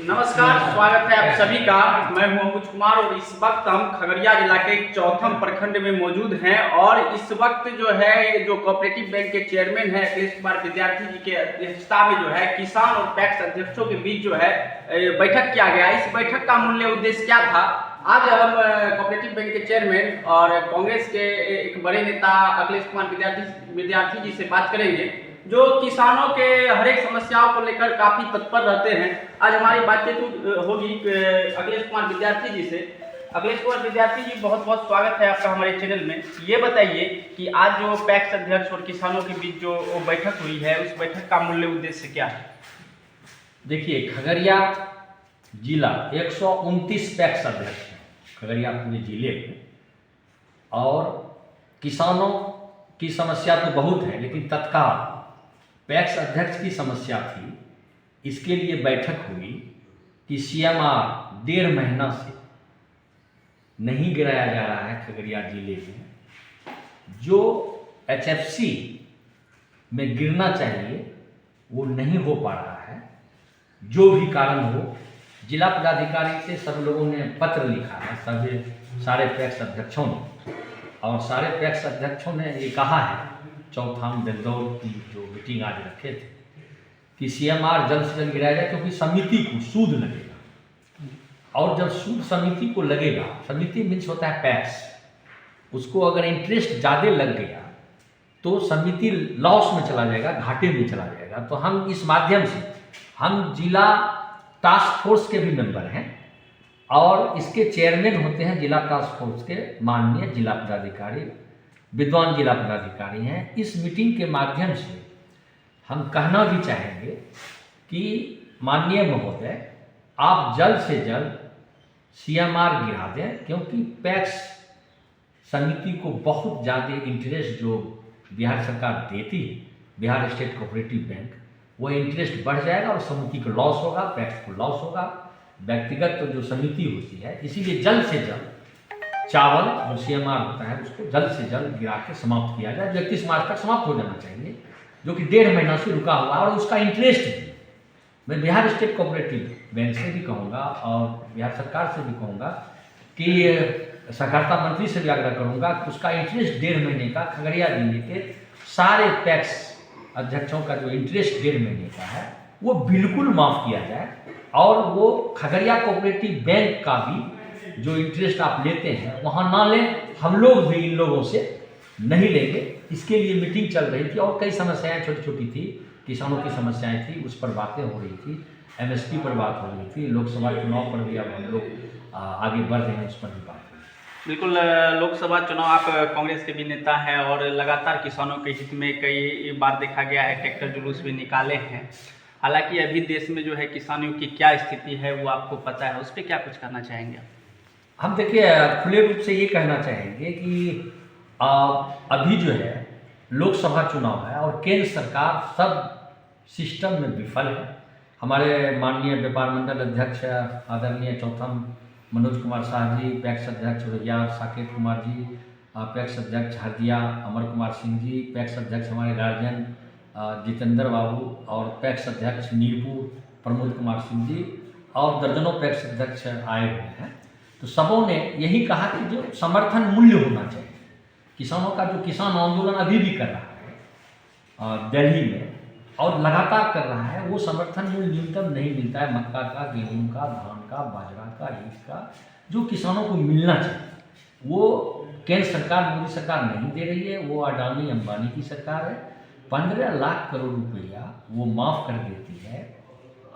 नमस्कार, स्वागत है आप सभी का। मैं हूं अंकुश कुमार और इस वक्त हम खगड़िया जिला के चौथम प्रखंड में मौजूद हैं और इस वक्त जो है जो कोऑपरेटिव बैंक के चेयरमैन है अखिलेश कुमार विद्यार्थी जी के अध्यक्षता में जो है किसान और पैक्स अध्यक्षों के बीच जो है बैठक किया गया। इस बैठक का मूल्य उद्देश्य क्या था? आज हम कोऑपरेटिव बैंक के चेयरमैन और कांग्रेस के एक बड़े नेता अखिलेश कुमार विद्यार्थी जी से बात करेंगे जो किसानों के हर एक समस्याओं को लेकर काफी तत्पर रहते हैं। आज हमारी बातचीत होगी अखिलेश कुमार विद्यार्थी जी से। अखिलेश कुमार विद्यार्थी जी, बहुत बहुत स्वागत है आपका हमारे चैनल में। ये बताइए कि आज जो पैक्स अध्यक्ष और किसानों के बीच जो बैठक हुई है उस बैठक का मूल्य उद्देश्य क्या है? देखिए, खगड़िया जिला 129 पैक्स अध्यक्ष हैं खगड़िया पूरे जिले में, और किसानों की समस्या तो बहुत है, लेकिन तत्काल पैक्स अध्यक्ष की समस्या थी। इसके लिए बैठक हुई कि सीएमआर 1.5 महीना से नहीं गिराया जा रहा है खगड़िया जिले में। जो एचएफसी में गिरना चाहिए वो नहीं हो पा रहा है। जो भी कारण हो, जिला पदाधिकारी से सब लोगों ने पत्र लिखा है, सारे पैक्स अध्यक्षों ने, और सारे पैक्स अध्यक्षों ने ये कहा है चौथाम बेलदौर की जो मीटिंग आज रखे थे कि सीएमआर जल्द से जल्द गिराया जाए, क्योंकि समिति को सूद लगेगा। और जब सूद समिति को लगेगा, समिति मीन्स होता है पैक्स, उसको अगर इंटरेस्ट ज़्यादा लग गया तो समिति लॉस में चला जाएगा, घाटे में चला जाएगा। तो हम इस माध्यम से, हम जिला टास्क फोर्स के भी मेंबर हैं और इसके चेयरमैन होते हैं जिला टास्क फोर्स के माननीय जिला पदाधिकारी, विद्वान जिला पदाधिकारी हैं। इस मीटिंग के माध्यम से हम कहना भी चाहेंगे कि माननीय महोदय, आप जल्द से जल्द सीएमआर गिरा दें, क्योंकि पैक्स समिति को बहुत ज़्यादा इंटरेस्ट जो बिहार सरकार देती है, बिहार स्टेट कोऑपरेटिव बैंक, वो इंटरेस्ट बढ़ जाएगा और समिति को लॉस होगा, पैक्स को लॉस होगा, व्यक्तिगत तो जो समिति होती है। इसीलिए जल्द से जल्द चावल जो सीएमआर होता है उसको जल्द से जल्द गिरा के समाप्त किया जाए। 31 मार्च तक समाप्त हो जाना चाहिए, जो कि 1.5 महीना से रुका हुआ, और उसका इंटरेस्ट भी मैं बिहार स्टेट कोऑपरेटिव बैंक से भी कहूँगा और बिहार सरकार से भी कहूँगा कि सहकारिता मंत्री से भी आग्रह करूँगा कि उसका इंटरेस्ट 1.5 महीने का खगड़िया जिले के सारे पैक्स अध्यक्षों का जो इंटरेस्ट 1.5 महीने का है वो बिल्कुल माफ़ किया जाए, और वो खगड़िया कोऑपरेटिव बैंक का भी जो इंटरेस्ट आप लेते हैं वहाँ ना लें। हम लोग भी इन लोगों से नहीं लेंगे। इसके लिए मीटिंग चल रही थी और कई समस्याएं छोटी छोटी थी, किसानों की समस्याएं थी, उस पर बातें हो रही थी, एमएसपी पर बात हो रही थी, लोकसभा चुनाव पर भी अब हम लोग आगे बढ़ रहे हैं, उस पर भी बात हो रही है। बिल्कुल, लोकसभा चुनाव, आप कांग्रेस के भी नेता हैं और लगातार किसानों के हित में कई बार देखा गया है ट्रैक्टर जुलूस भी निकाले हैं। हालांकि अभी देश में जो है किसानों की क्या स्थिति है वो आपको पता है, उस पर क्या कुछ करना चाहेंगे? हम देखिए, खुले रूप से ये कहना चाहेंगे कि अभी जो है लोकसभा चुनाव है और केंद्र सरकार सब सिस्टम में विफल है। हमारे माननीय व्यापार मंडल अध्यक्ष आदरणीय चौथम मनोज कुमार शाह जी, पैक्स अध्यक्ष रैया साकेत कुमार जी, पैक्स अध्यक्ष हरदिया अमर कुमार सिंह जी, पैक्स अध्यक्ष हमारे गार्जियन जितेंद्र बाबू, और पैक्स अध्यक्ष नीरपुर प्रमोद कुमार सिंह जी, और दर्जनों पैक्स अध्यक्ष आए हुए हैं। तो सबों ने यही कहा कि जो समर्थन मूल्य होना चाहिए, किसानों का जो किसान आंदोलन अभी भी कर रहा है दिल्ली में और लगातार कर रहा है, वो समर्थन मूल्य न्यूनतम नहीं मिलता है। मक्का का, गेहूं का, धान का, बाजरा का, ईख का, जो किसानों को मिलना चाहिए वो केंद्र सरकार, मोदी सरकार नहीं दे रही है। वो अडानी अंबानी की सरकार है। 15 लाख करोड़ रुपया वो माफ़ कर देती है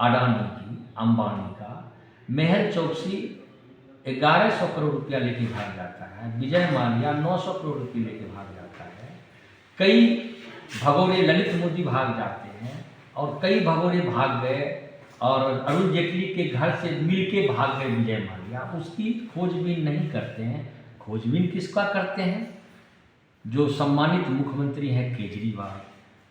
अडानी की, अंबानी का। मेहर चौकसी 1100 करोड़ रुपया लेके भाग जाता है, विजय माल्या 900 करोड़ रुपये लेके भाग जाता है, कई भगोड़े ललित मोदी भाग जाते हैं, और कई भगोड़े भाग गए और अरुण जेटली के घर से मिल के भाग गए विजय माल्या। उसकी खोजबीन नहीं करते हैं। खोजबीन किसका करते हैं? जो सम्मानित मुख्यमंत्री हैं केजरीवाल,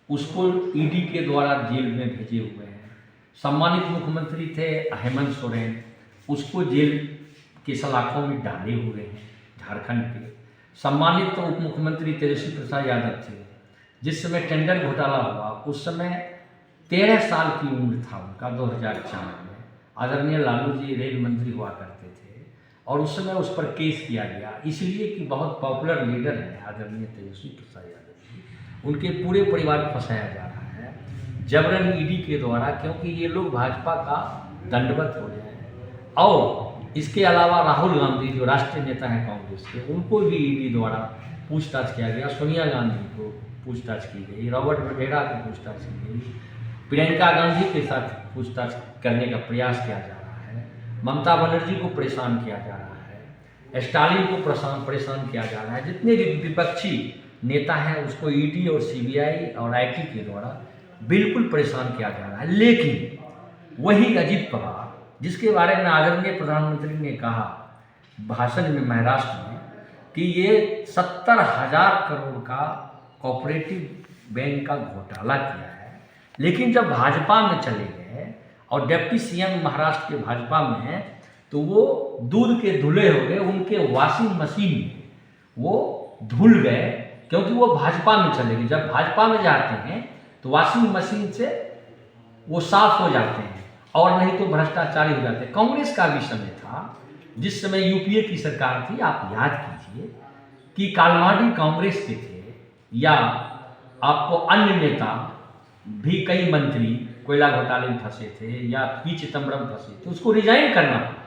उसको ईडी के द्वारा जेल में भेजे हुए हैं। सम्मानित मुख्यमंत्री थे हेमंत सोरेन, उसको जेल के सलाखों में डाले हुए हैं झारखंड के। सम्मानित उप मुख्यमंत्री तेजस्वी प्रसाद यादव थे, जिस समय टेंडर घोटाला हुआ उस समय 13 साल की उम्र था उनका 2004 में, आदरणीय लालू जी रेल मंत्री हुआ करते थे और उस समय उस पर केस किया गया, इसलिए कि बहुत पॉपुलर लीडर हैं आदरणीय तेजस्वी प्रसाद यादव जी, उनके पूरे परिवार को फंसाया जा रहा है जबरन ईडी के द्वारा, क्योंकि ये लोग भाजपा का दंडवत हो गए हैं। और इसके अलावा राहुल गांधी जो राष्ट्रीय नेता हैं कांग्रेस के, उनको भी ईडी द्वारा पूछताछ किया गया, सोनिया गांधी को पूछताछ की गई, रॉबर्ट वड्रा को पूछताछ की गई, प्रियंका गांधी के साथ पूछताछ करने का प्रयास किया जा रहा है, ममता बनर्जी को परेशान किया जा रहा है, स्टालिन को परेशान किया जा रहा है, जितने भी विपक्षी नेता हैं उसको ईडी और सीबीआई और आईटी के द्वारा बिल्कुल परेशान किया जा रहा है। लेकिन वही अजित पवार, जिसके बारे में आदरणीय प्रधानमंत्री ने कहा भाषण में महाराष्ट्र में कि ये 70,000 करोड़ का कोऑपरेटिव बैंक का घोटाला किया है, लेकिन जब भाजपा में चले गए और डिप्टी सीएम महाराष्ट्र के भाजपा में हैं तो वो दूध के धुले हो गए, उनके वॉशिंग मशीन में वो धुल गए, क्योंकि वो भाजपा में चले गए। जब भाजपा में जाते हैं तो वॉशिंग मशीन से वो साफ हो जाते हैं और नहीं तो भ्रष्टाचारी हो जाते हैं। कांग्रेस का भी समय था जिस समय यूपीए की सरकार थी, आप याद कीजिए कि कालमाडी कांग्रेस के थे या आपको अन्य नेता भी, कई मंत्री कोयला घोटाले में फंसे थे या पी चिदम्बरम फंसे थे, उसको रिजाइन करना पड़ा।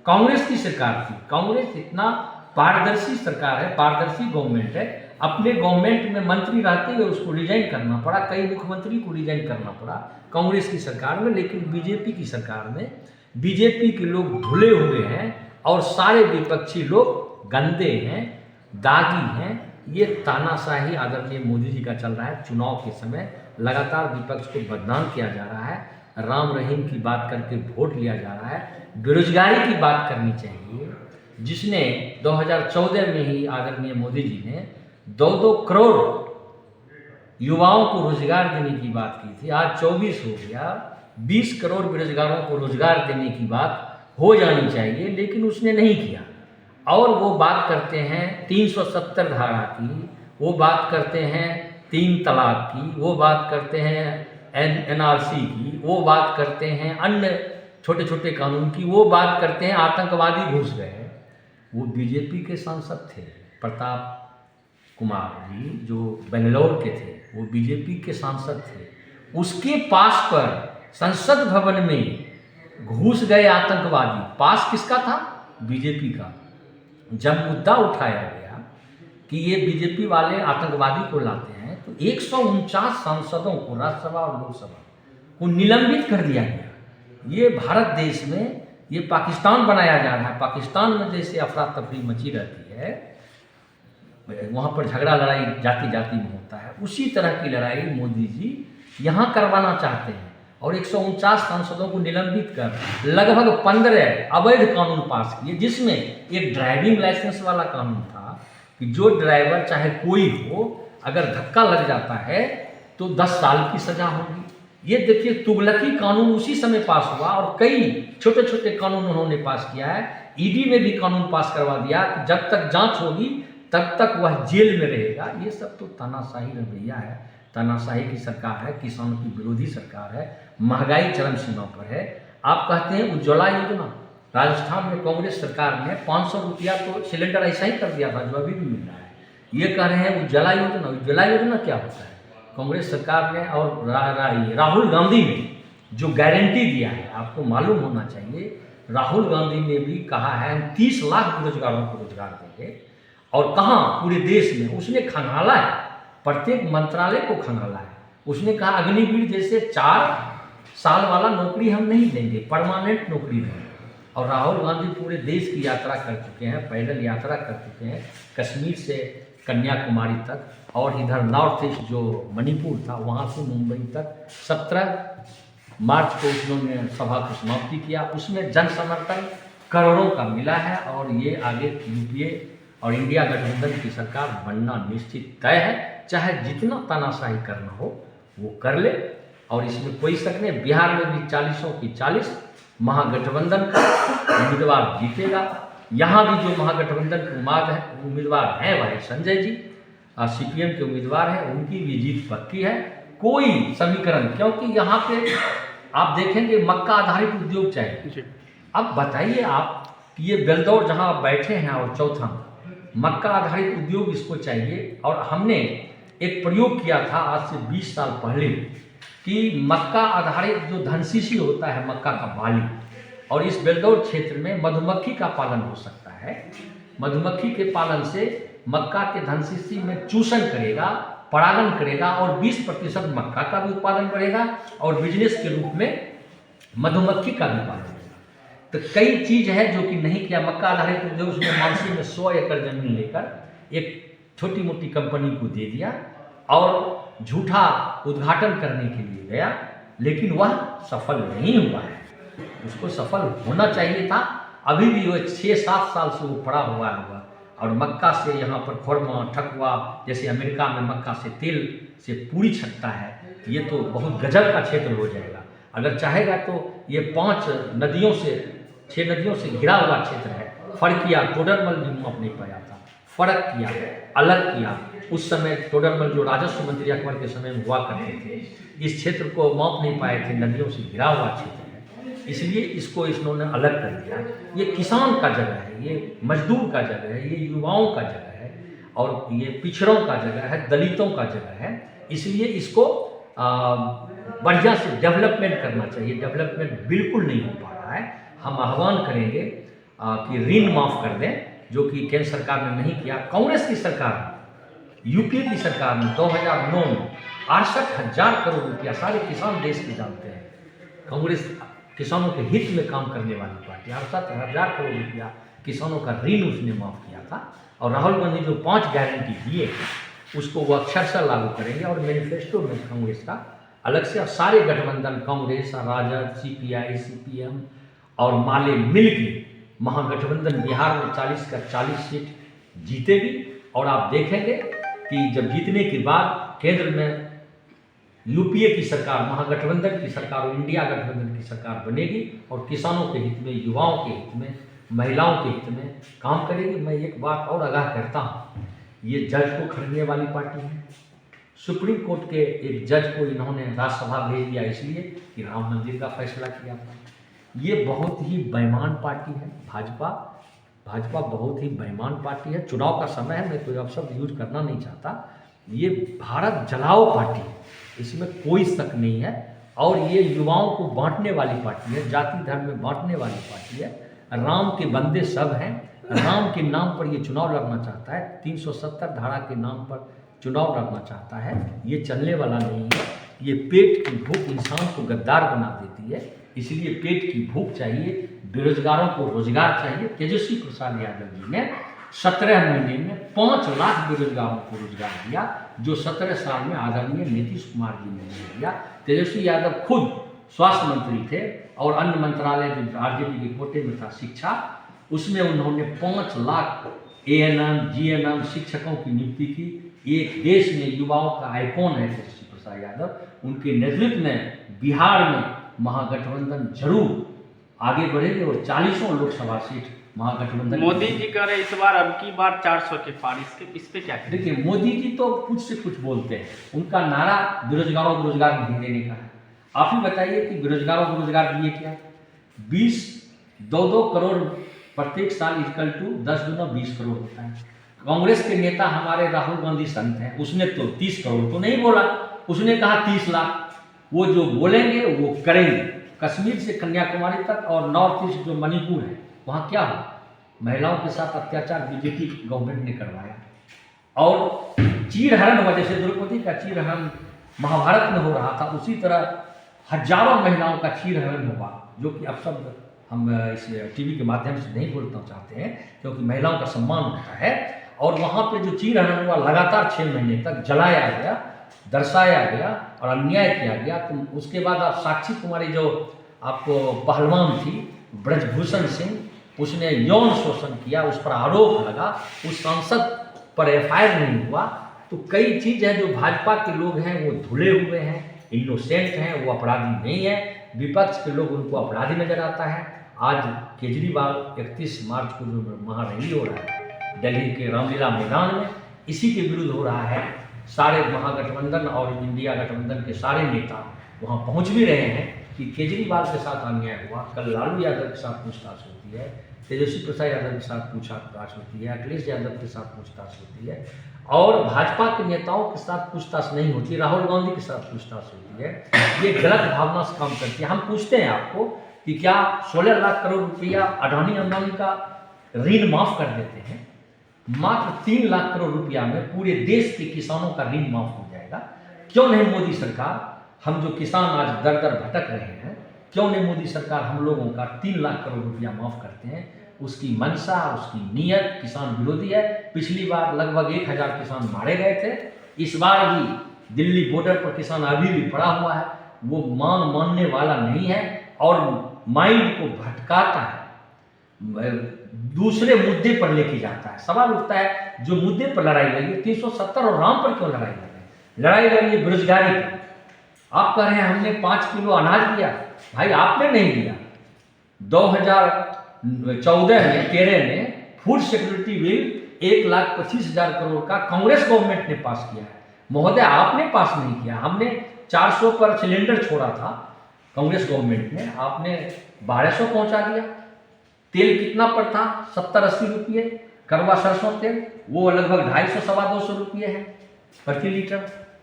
कांग्रेस की सरकार थी, कांग्रेस इतना पारदर्शी सरकार है, पारदर्शी गवर्नमेंट है, अपने गवर्नमेंट में मंत्री रहते हुए उसको रिजाइन करना पड़ा, कई मुख्यमंत्री को रिजाइन करना पड़ा कांग्रेस की सरकार में। लेकिन बीजेपी की सरकार में बीजेपी के लोग धुले हुए हैं और सारे विपक्षी लोग गंदे हैं, दागी हैं। ये तानाशाही आदरणीय मोदी जी का चल रहा है। चुनाव के समय लगातार विपक्ष को बदनाम किया जा रहा है, राम रहीम की बात करके वोट लिया जा रहा है, बेरोजगारी की बात करनी चाहिए, जिसने 2014 में ही आदरणीय मोदी जी ने 2-2 करोड़ युवाओं को रोजगार देने की बात की थी। आज 24 हो गया, 20 करोड़ बेरोजगारों को रोजगार देने की बात हो जानी चाहिए, लेकिन उसने नहीं किया। और वो बात करते हैं 370 धारा की, वो बात करते हैं 3 तलाक की, वो बात करते हैं एनआरसी की, वो बात करते हैं अन्य छोटे छोटे कानून की, वो बात करते हैं आतंकवादी घुस गए। वो बीजेपी के सांसद थे, प्रताप कुमार जी जो बेंगलोर के थे, वो बीजेपी के सांसद थे। उसके पास पर संसद भवन में घुस गए आतंकवादी। पास किसका था? बीजेपी का। जब मुद्दा उठाया गया कि ये बीजेपी वाले आतंकवादी को लाते हैं तो 149 सांसदों को, राज्यसभा और लोकसभा को निलंबित कर दिया गया। ये भारत देश में ये पाकिस्तान बनाया जा रहा है। पाकिस्तान में जैसे अफरा तफरी मची रहती है, वहाँ पर झगड़ा लड़ाई जाति जाति में होता है, उसी तरह की लड़ाई मोदी जी यहाँ करवाना चाहते हैं और 149 सांसदों को निलंबित कर लगभग 15 अवैध कानून पास किए, जिसमें एक ड्राइविंग लाइसेंस वाला कानून था कि जो ड्राइवर चाहे कोई हो, अगर धक्का लग जाता है तो 10 साल की सजा होगी। ये देखिए, तुगलकी कानून उसी समय पास हुआ और कई छोटे छोटे कानून उन्होंने पास किया है। ईडी में भी कानून पास करवा दिया कि जब तक जांच होगी तब तक वह जेल में रहेगा। ये सब तो तानाशाही रवैया है, तानाशाही की सरकार है, किसानों की विरोधी सरकार है, महंगाई चरम सीमा पर है। आप कहते हैं उज्ज्वला योजना, राजस्थान में कांग्रेस सरकार ने 500 रुपया तो सिलेंडर ऐसा ही कर दिया था जो अभी भी मिल रहा है। ये कह रहे हैं उज्ज्वला योजना। उज्ज्वला योजना क्या होता है? कांग्रेस सरकार ने और राहुल गांधी ने जो गारंटी दिया है, आपको मालूम होना चाहिए, राहुल गांधी ने भी कहा है हम 30 लाख बेरोजगारों को रोजगार देंगे। और कहाँ? पूरे देश में। उसने खंगाला है, प्रत्येक मंत्रालय को खंगाला है। उसने कहा अग्निवीर जैसे 4 साल वाला नौकरी हम नहीं देंगे, परमानेंट नौकरी देंगे। और राहुल गांधी पूरे देश की यात्रा कर चुके हैं, पैदल यात्रा कर चुके हैं, कश्मीर से कन्याकुमारी तक, और इधर नॉर्थ ईस्ट जो मणिपुर था वहाँ से मुंबई तक 17 मार्च को उन्होंने सभा को समाप्ति किया। उसमें जन समर्थन करोड़ों का मिला है और ये आगे यूपीए और इंडिया गठबंधन की सरकार बनना निश्चित तय है। चाहे जितना तानाशाही करना हो वो कर ले, और इसमें कोई शक नहीं। बिहार में भी 40 की 40 महागठबंधन का उम्मीदवार जीतेगा। यहाँ भी जो महागठबंधन के उम्मीदवार हैं भाई संजय जी, सीपीएम के उम्मीदवार हैं, उनकी भी जीत पक्की है। कोई समीकरण, क्योंकि यहाँ पे आप देखेंगे मक्का आधारित उद्योग चाहिए। जी। अब बताइए आप कि ये बेलदौर जहाँ आप बैठे हैं और चौथा मक्का आधारित उद्योग इसको चाहिए। और हमने एक प्रयोग किया था आज से 20 साल पहले कि मक्का आधारित जो धनशीशी होता है मक्का का बाली, और इस बेलदौर क्षेत्र में मधुमक्खी का पालन हो सकता है। मधुमक्खी के पालन से मक्का के धनशीशी में चूषण करेगा, परागण करेगा और 20% मक्का का भी उत्पादन बढ़ेगा और बिजनेस के रूप में मधुमक्खी का भी पालन बढ़ेगा। तो कई चीज़ है जो कि नहीं किया। मक्का आधारित उद्योग उसमें मानसी में 100 एकड़ जमीन लेकर एक छोटी मोटी कंपनी को दे दिया और झूठा उद्घाटन करने के लिए गया, लेकिन वह सफल नहीं हुआ है। उसको सफल होना चाहिए था। अभी भी वो 6-7 साल से वो पड़ा हुआ है और मक्का से यहाँ पर खुरमा ठकुआ, जैसे अमेरिका में मक्का से तेल से पूरी छकता है, ये तो बहुत गजब का क्षेत्र हो जाएगा। अगर चाहेगा तो ये 6 नदियों से घिरा हुआ क्षेत्र है। फर्किया टोडरमल भी माप नहीं पाया था, फर्क किया, अलग किया। उस समय टोडरमल जो राजस्व मंत्री अकबर के समय में हुआ करते थे, इस क्षेत्र को माप नहीं पाए थे, नदियों से घिरा हुआ क्षेत्र है, इसलिए इसको इन्होंने अलग कर दिया। ये किसान का जगह है, ये मजदूर का जगह है, ये युवाओं का जगह है और ये पिछड़ों का जगह है, दलितों का जगह है। इसलिए इसको बढ़िया से डेवलपमेंट करना चाहिए। डेवलपमेंट बिल्कुल नहीं हो पा रहा है। हम आह्वान करेंगे कि ऋण माफ़ कर दें, जो कि केंद्र सरकार ने नहीं किया। कांग्रेस की सरकार ने, यूपीए की सरकार ने 2009 में 68,000 करोड़ रुपया, सारे किसान देश के जानते हैं, कांग्रेस किसानों के हित में काम करने वाली पार्टी, 68,000 करोड़ रुपया किसानों का ऋण उसने माफ़ किया था। और राहुल गांधी जो 5 गारंटी दिए उसको वो अक्षरशः लागू करेंगे। और मैनिफेस्टो में कांग्रेस का अलग से, और सारे गठबंधन कांग्रेस, राजद, सीपीआई, सीपीएम और माले मिलकर महागठबंधन बिहार में 40 का 40 सीट जीतेगी। और आप देखेंगे कि जब जीतने के बाद केंद्र में यूपीए की सरकार, महागठबंधन की सरकार और इंडिया गठबंधन की सरकार बनेगी और किसानों के हित में, युवाओं के हित में, महिलाओं के हित में काम करेगी। मैं एक बात और आगाह करता हूँ, ये जज को खरीदने वाली पार्टी है। सुप्रीम कोर्ट के एक जज को इन्होंने राज्यसभा भेज दिया इसलिए कि राम मंदिर का फैसला किया था। ये बहुत ही बेईमान पार्टी है भाजपा बहुत ही बेईमान पार्टी है। चुनाव का समय है, मैं कोई अपशब्द यूज करना नहीं चाहता। ये भारत जलाओ पार्टी है, इसमें कोई शक नहीं है। और ये युवाओं को बांटने वाली पार्टी है, जाति धर्म में बांटने वाली पार्टी है। राम के बंदे सब हैं, राम के नाम पर ये चुनाव लड़ना चाहता है, 370 धारा के नाम पर चुनाव लड़ना चाहता है। ये चलने वाला नहीं है। ये पेट की भूख इंसान को गद्दार बना देती है, इसलिए पेट की भूख चाहिए, बेरोजगारों को रोजगार चाहिए। तेजस्वी प्रसाद यादव जी ने 17 महीने में 5 लाख बेरोजगारों को रोजगार दिया, जो 17 साल में आदरणीय नीतीश कुमार जी ने नहीं दिया। तेजस्वी यादव खुद स्वास्थ्य मंत्री थे और अन्य मंत्रालय जो आरजेडी के कोटे में था, शिक्षा, उसमें उन्होंने 5 लाख एएनएम, जीएनएम शिक्षकों की नियुक्ति की। एक देश में युवाओं का आइकॉन है तेजस्वी प्रसाद यादव। उनके नेतृत्व में बिहार में महागठबंधन जरूर आगे बढ़ेगी और 40 लोकसभा सीट महागठबंधन। मोदी जी कह रहे इस बार, अब की बार 400 के पार, इस पे क्या कहें? देखिए, मोदी जी तो कुछ से कुछ बोलते हैं। उनका नारा बेरोजगारों को रोजगार नहीं देने का है। आप ही बताइए कि बेरोजगारों को रोजगार दिए क्या? 2 करोड़ प्रत्येक साल इक्वल टू 10 गुना 20 करोड़ होता है। कांग्रेस के नेता हमारे राहुल गांधी संत हैं, उसने तो 30 करोड़ तो नहीं बोला, उसने कहा 30 लाख। वो जो बोलेंगे वो करेंगे। कश्मीर से कन्याकुमारी तक और नॉर्थ ईस्ट जो मणिपुर है, वहाँ क्या हुआ? महिलाओं के साथ अत्याचार बीजेपी गवर्नमेंट ने करवाया। और चीरहरण वजह से, द्रौपदी का चीरहरण महाभारत में हो रहा था, उसी तरह हजारों महिलाओं का चीरहरण हुआ, जो कि अब सब हम इस टीवी के माध्यम से नहीं बोलना चाहते हैं, क्योंकि महिलाओं का सम्मान होता है। और वहाँ पे जो चीरहरण हुआ, लगातार 6 महीने तक जलाया गया, दर्शाया गया और अन्याय किया गया। तो उसके बाद आप साक्षी कुमारी जो आपको पहलवान थी, ब्रजभूषण सिंह, उसने यौन शोषण किया, उस पर आरोप लगा, उस सांसद पर एफआईआर नहीं हुआ। तो कई चीज़ है जो भाजपा के लोग हैं वो धुले हुए हैं, इनोसेंट हैं, वो अपराधी नहीं है। विपक्ष के लोग उनको अपराधी नजर आता है। आज केजरीवाल 31 मार्च को जो महारैली हो रहा है दिल्ली के रामलीला मैदान में, इसी के विरुद्ध हो रहा है। सारे महागठबंधन और इंडिया गठबंधन के सारे नेता वहाँ पहुँच भी रहे हैं, कि केजरीवाल के साथ अन्याय हुआ, कल लालू यादव के साथ पूछताछ होती है, तेजस्वी प्रसाद यादव के साथ पूछताछ होती है, अखिलेश यादव के साथ पूछताछ होती है, और भाजपा के नेताओं के साथ पूछताछ नहीं होती, राहुल गांधी के साथ पूछताछ होती है। ये गलत भावना से काम करती है। हम पूछते हैं आपको कि क्या 16 लाख करोड़ रुपया अडानी अंबानी का ऋण माफ कर देते हैं? मात्र 3 लाख करोड़ रुपया में पूरे देश के किसानों का ऋण माफ हो जाएगा। क्यों नहीं मोदी सरकार, हम जो किसान आज दर दर भटक रहे हैं, क्यों नहीं मोदी सरकार हम लोगों का 3 लाख करोड़ रुपया माफ करते हैं? उसकी मंशा, उसकी नीयत किसान विरोधी है। पिछली बार लगभग 1000 किसान मारे गए थे, इस बार भी दिल्ली बॉर्डर पर किसान अभी भी पड़ा हुआ है। वो मानने वाला नहीं है और माइंड को भटकाता है, दूसरे मुद्दे पर लेके जाता है। सवाल उठता है जो मुद्दे पर लड़ाई लड़ी 370 और राम पर क्यों लड़ाई लड़ी? लड़ाई लड़ी बेरोजगारी पर। आप कह रहे हैं हमने 5 किलो अनाज दिया, भाई आपने नहीं दिया। 2014 में 13 में फूड सिक्योरिटी बिल 1,25,000 करोड़ का कांग्रेस गवर्नमेंट ने पास किया है। महोदय आपने पास नहीं किया। हमने 400 पर सिलेंडर छोड़ा था कांग्रेस गवर्नमेंट ने, आपने 1200 पहुंचा दिया। तेल कितना पर था? 70-80 रुपये। करवा सरसों तेल वो लगभग 250-250 रुपये है प्रति लीटर।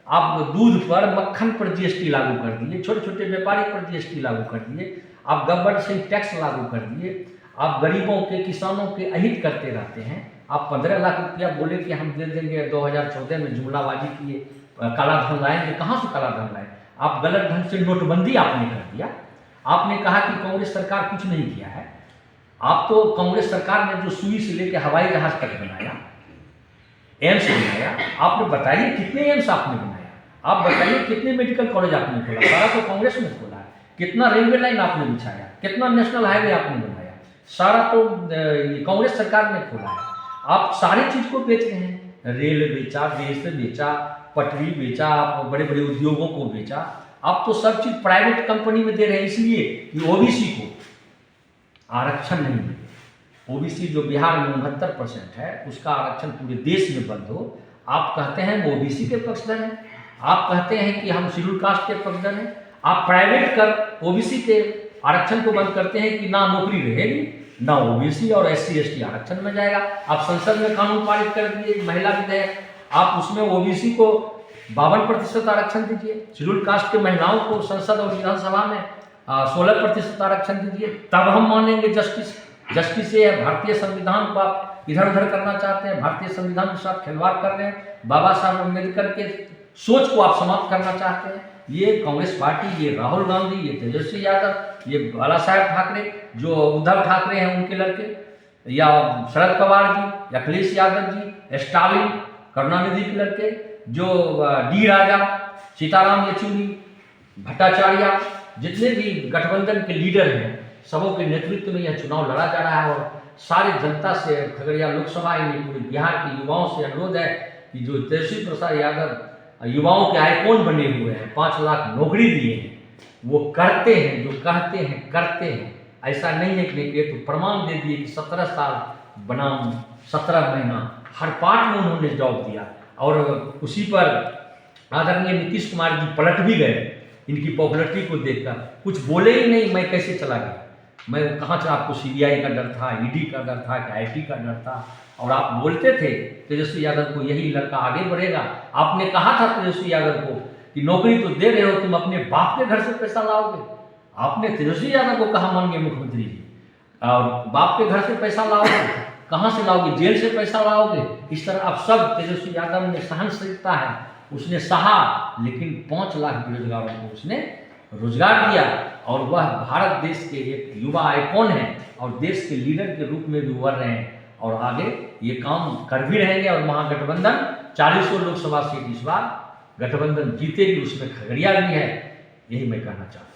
आप दूध पर, मक्खन पर जीएसटी लागू कर दिए, छोटे छोटे व्यापारी पर जीएसटी लागू कर दिए, आप गब्बर सिंह टैक्स लागू कर दिए, आप गरीबों के, किसानों के अहित करते रहते हैं। आप 15 लाख रुपया बोले कि हम दे देंगे, 2014 में जुमलाबाजी किए, काला धन लाएंगे। कहाँ से काला धन लाए? आप गलत ढंग से नोटबंदी आपने कर दिया। आपने कहा कि कांग्रेस सरकार कुछ नहीं किया है। आप तो कांग्रेस सरकार ने जो सुई से लेकर हवाई जहाज तक बनाया, एम्स बनाया, आपने बताइए कितने एम्स आपने बनाया? आप बताइए कितने मेडिकल कॉलेज आपने खोला? सारा तो कांग्रेस ने खोला है। कितना रेलवे लाइन आपने बिछाया? कितना नेशनल हाईवे आपने बनाया? सारा तो कांग्रेस सरकार ने खोला है। आप सारी चीज को बेच रहे हैं। रेल बेचा, देश बेचा, पटरी बेचा, आप बड़े बड़े उद्योगों को बेचा। आप तो सब चीज प्राइवेट कंपनी में दे रहे हैं, इसलिए कि ओबीसी को आरक्षण नहीं मिले। ओबीसी जो बिहार में 69% है, उसका आरक्षण पूरे देश में बंद हो। आप कहते हैं वो ओबीसी के पक्षधर हैं, आप कहते हैं कि हम शेड्यूल कास्ट के पक्षधर हैं। आप प्राइवेट कर ओबीसी के आरक्षण को बंद करते हैं कि ना नौकरी रहेगी, ना ओबीसी और SC ST आरक्षण में जाएगा। आप संसद में कानून पारित कर दिए महिला विधेयक, आप उसमें ओबीसी को 52% आरक्षण दीजिए, शेड्यूल कास्ट के महिलाओं को संसद और विधानसभा में 16% आरक्षण दीजिए, तब हम मानेंगे जस्टिस ये है। भारतीय संविधान को आप इधर उधर करना चाहते हैं, भारतीय संविधान के साथ खिलवाड़ कर रहे हैं, बाबा साहब अम्बेडकर के सोच को आप समाप्त करना चाहते हैं। ये कांग्रेस पार्टी, ये राहुल गांधी, ये तेजस्वी यादव, ये बाला साहेब ठाकरे, जो उद्धव ठाकरे हैं उनके लड़के, या शरद पवार जी, अखिलेश यादव जी, स्टालिन, करुणानिधि के लड़के, जो डी राजा, सीताराम येचुरी, भट्टाचार्य, जितने भी गठबंधन के लीडर हैं, सबों के नेतृत्व में यह चुनाव लड़ा जा रहा है। और सारी जनता से, खगड़िया लोकसभा यानी पूरे बिहार के युवाओं से अनुरोध है कि जो तेजस्वी प्रसाद यादव युवाओं के आइकॉन बने हुए हैं, 5 लाख नौकरी दिए हैं, वो करते हैं, जो कहते हैं करते हैं। ऐसा नहीं है कि ये तो प्रमाण दे दिए कि 17 साल बनाम 17 महीना हर पार्ट में उन्होंने जॉब दिया। और उसी पर आदरणीय नीतीश कुमार जी पलट भी गए इनकी पॉपुलरिटी को देखकर, कुछ बोले ही नहीं। मैं कैसे चला गया? मैं कहाँ से? आपको CBI का डर था, ED का डर था, IT का डर था, और आप बोलते थे तेजस्वी यादव को यही लड़का आगे बढ़ेगा। आपने कहा था तेजस्वी यादव को कि नौकरी तो दे रहे हो, तुम अपने बाप के घर से पैसा लाओगे। आपने तेजस्वी यादव को कहा माननीय मुख्यमंत्री जी, और बाप के घर से पैसा लाओगे, कहाँ से लाओगे? जेल से पैसा लाओगे। इस तरह आप सब, तेजस्वी यादव ने सहनशीलता है, उसने सहा, लेकिन 5 लाख बेरोजगारों को उसने रोजगार दिया। और वह भारत देश के एक युवा आइकॉन है और देश के लीडर के रूप में भी उभर रहे हैं, और आगे ये काम कर भी रहेंगे। और महागठबंधन 40 लोकसभा सीट इस बार गठबंधन जीतेगी, उसमें खगड़िया भी है। यही मैं कहना चाहता हूँ।